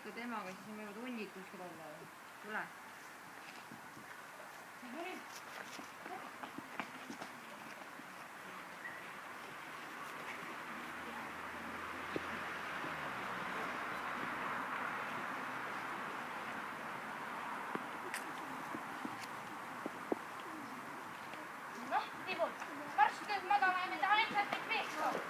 ikka temaga, siis me võivad hunnik kuskil olla. Tule. Noh, Tibul, varsti tööd magama ja me tahan lihtsalt kõik meest saada.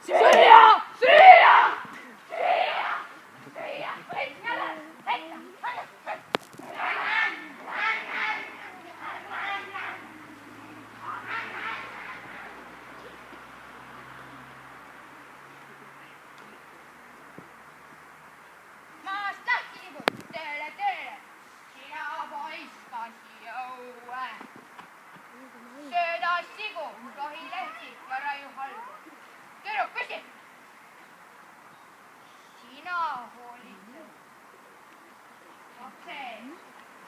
Süüa! Süüa! Süüa! Süüa! Võid jälle! Heita! Maast lahti, Tibul! Tööle, tööle! Sina poiska siia õue! Sööda sigu, rohi lehti ja raiu halbu. Tüdruk, püsti! Sina hoolitsed. Lapse ees.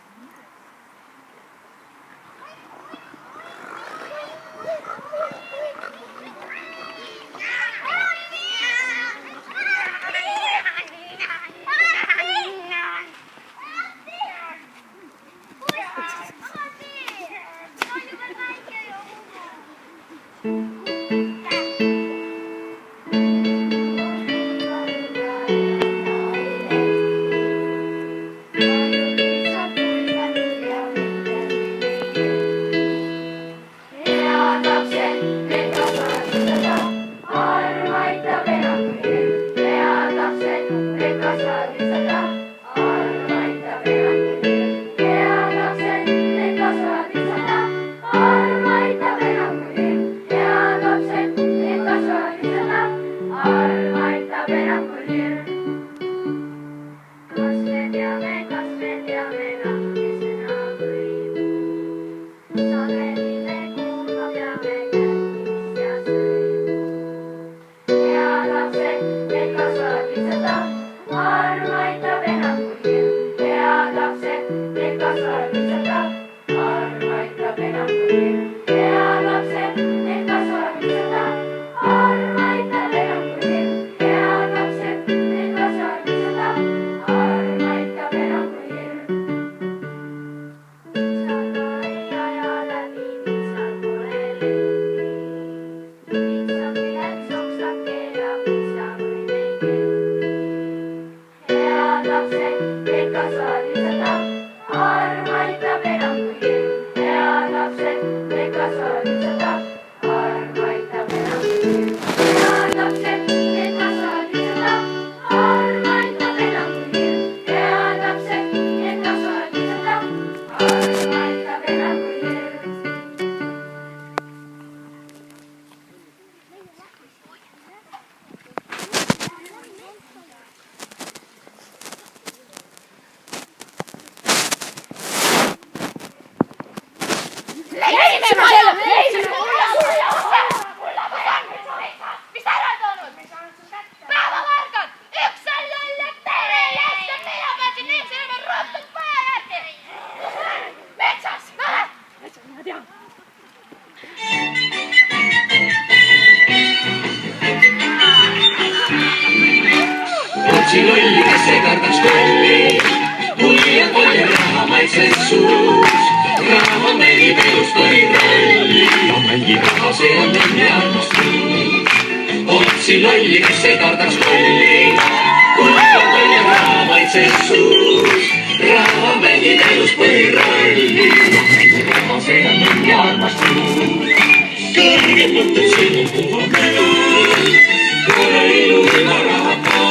Otsi lolli, kes ei kardaks kolli, kulli on kolli raha maitses suus. Raha mängib elus põhirolli, ja mängib raha, see on õnne armastus. Otsi lolli, kes ei kardaks kolli, kulli on kolli raha maitses suus. Raha mängib elus põhirolli, ja mängib raha, see on õnne armastus. Kõrged mõtted sinu puhul minu, kore ilu ilma rahata.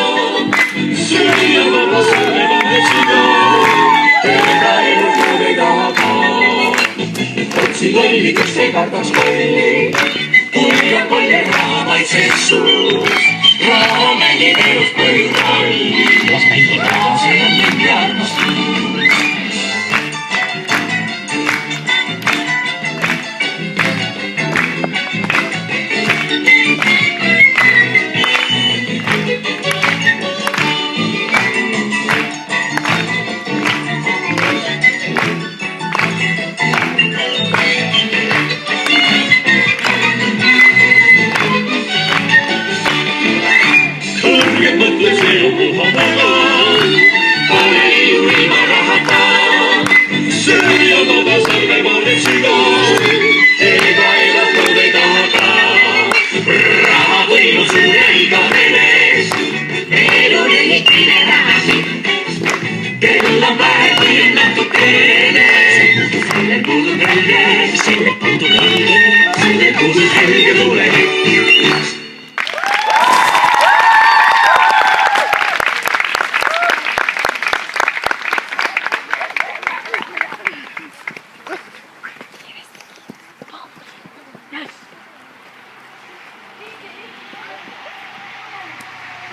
Süüa vaba sõlema sina, teada elu kuule taha. Otsi lolli, kes ei kardaks kolli, kulli on kolli raha maitses suus. Raha mängib elus põhirolli, las mängib raha, see on mingi armastus.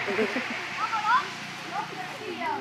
Aga laps, siia.